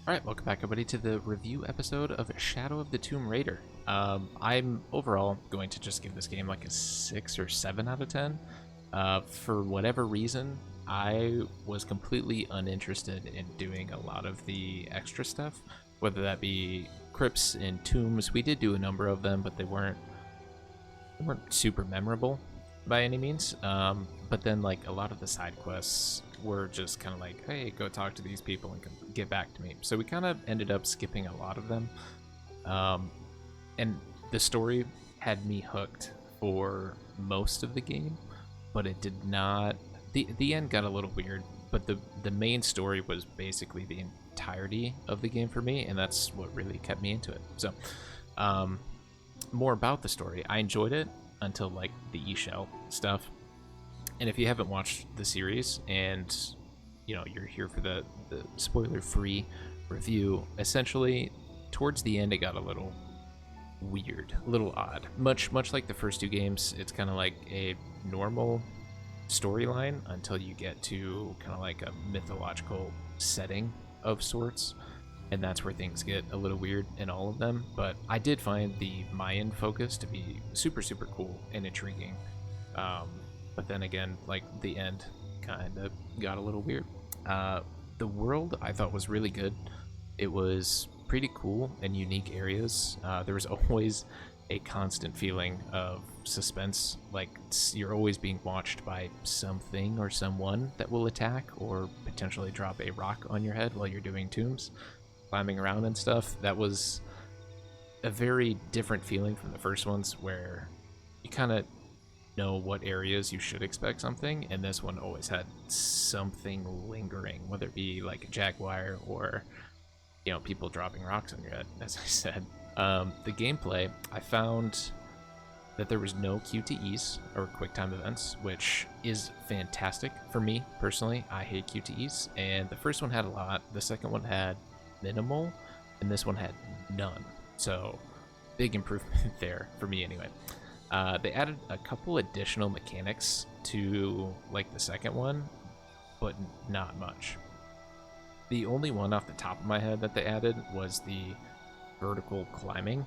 Alright, welcome back everybody to the review episode of Shadow of the Tomb Raider. I'm overall going to just give this game like a 6 or 7 out of 10. For whatever reason, I was completely uninterested in doing a lot of the extra stuff, whether that be crypts and tombs. We did do a number of them, but they weren't super memorable by any means. But then like a lot of the side quests were just kind of like, hey, go talk to these people and get back to me. So we kind of ended up skipping a lot of them. And the story had me hooked for most of the game, but it did not. The end got a little weird, but the main story was basically the entirety of the game for me, and that's what really kept me into it. So, more about the story. I enjoyed it until like the E-Shell stuff. And if you haven't watched the series and you're here for the spoiler-free review, essentially towards the end it got a little weird, a little odd. Much like the first two games, it's kind of like a normal storyline until you get to kind of like a mythological setting of sorts, and that's where things get a little weird in all of them. But I did find the Mayan focus to be super cool and intriguing. But then again, like the end kind of got a little weird. The world I thought was really good. It was pretty cool and unique areas. There was always a constant feeling of suspense, like you're always being watched by something or someone that will attack or potentially drop a rock on your head while you're doing tombs, climbing around and stuff. That was a very different feeling from the first ones, where you kind of know what areas you should expect something, and this one always had something lingering, whether it be like a jaguar or people dropping rocks on your head, as I said. The gameplay, I found that there was no QTEs or quick time events, which is fantastic for me personally. I hate QTEs, and the first one had a lot, the second one had minimal, and this one had none. So big improvement there for me anyway. They added a couple additional mechanics to like the second one, but not much. The only one off the top of my head that they added was the vertical climbing,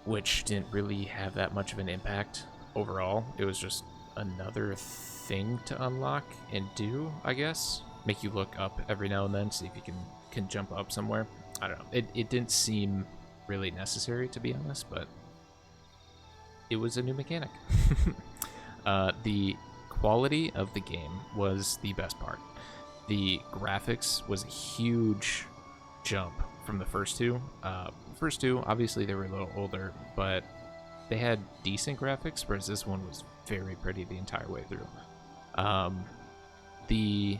which didn't really have that much of an impact overall. It was just another thing to unlock and do, I guess. Make you look up every now and then, see if you can jump up somewhere. I don't know. It didn't seem really necessary, to be honest, but it was a new mechanic. The quality of the game was the best part. The graphics was a huge jump from the first two. First two, obviously they were a little older, but they had decent graphics, whereas this one was very pretty the entire way through. The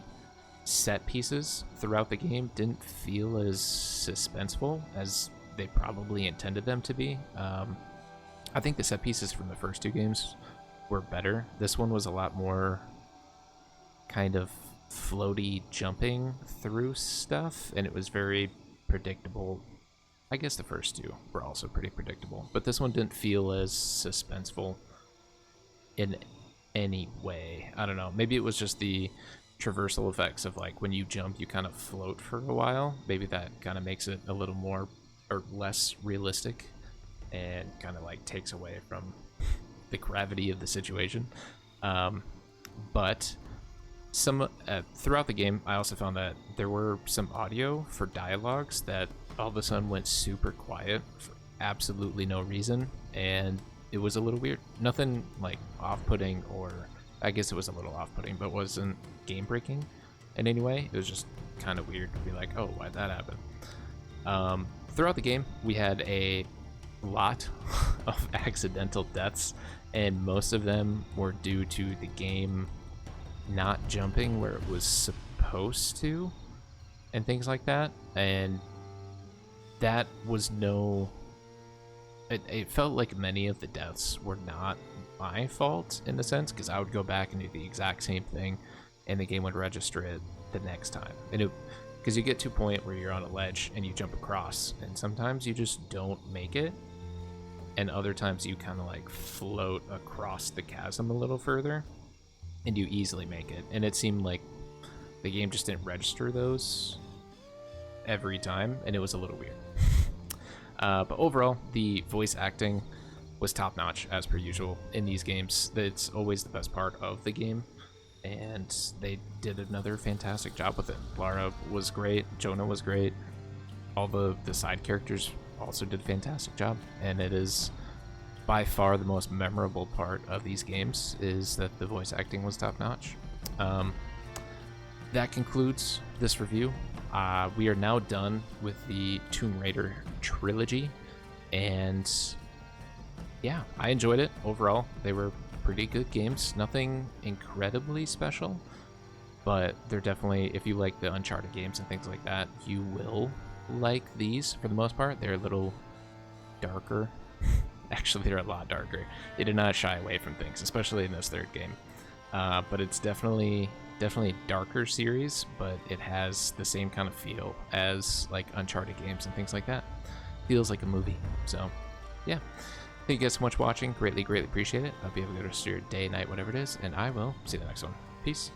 set pieces throughout the game didn't feel as suspenseful as they probably intended them to be. I think the set pieces from the first two games were better. This one was a lot more kind of floaty jumping through stuff, and it was very predictable. I guess the first two were also pretty predictable, but this one didn't feel as suspenseful in any way. I don't know. Maybe it was just the traversal effects of like when you jump, you kind of float for a while. Maybe that kind of makes it a little more or less realistic, and kind of like takes away from the gravity of the situation. But some throughout the game, I also found that there were some audio for dialogues that all of a sudden went super quiet for absolutely no reason, and it was a little weird. Nothing like off-putting, or I guess it was a little off-putting, but wasn't game-breaking in any way. It was just kind of weird to be like, oh, why'd that happen? Throughout the game, we had a lot of accidental deaths, and most of them were due to the game not jumping where it was supposed to and things like that. And that was it felt like many of the deaths were not my fault in a sense, because I would go back and do the exact same thing and the game would register it the next time. And because you get to a point where you're on a ledge and you jump across, and sometimes you just don't make it, and other times you kind of like float across the chasm a little further and you easily make it. And it seemed like the game just didn't register those every time, and it was a little weird. But overall, the voice acting was top-notch, as per usual, in these games. It's always the best part of the game, and they did another fantastic job with it. Lara was great, Jonah was great, all the side characters also did a fantastic job, and it is by far the most memorable part of these games, is that the voice acting was top-notch. That concludes this review. We are now done with the Tomb Raider trilogy, and yeah, I enjoyed it overall. They were pretty good games, nothing incredibly special, but they're definitely, if you like the Uncharted games and things like that, you will like these for the most part. They're a little darker. Actually, they're a lot darker. They did not shy away from things, especially in this third game. But it's definitely a darker series, but it has the same kind of feel as like Uncharted games and things like that. Feels like a movie. So yeah, thank you guys so much for watching. Greatly appreciate it. Hope you have a good rest of your day, night, whatever it is, and I will see you in the next one. Peace.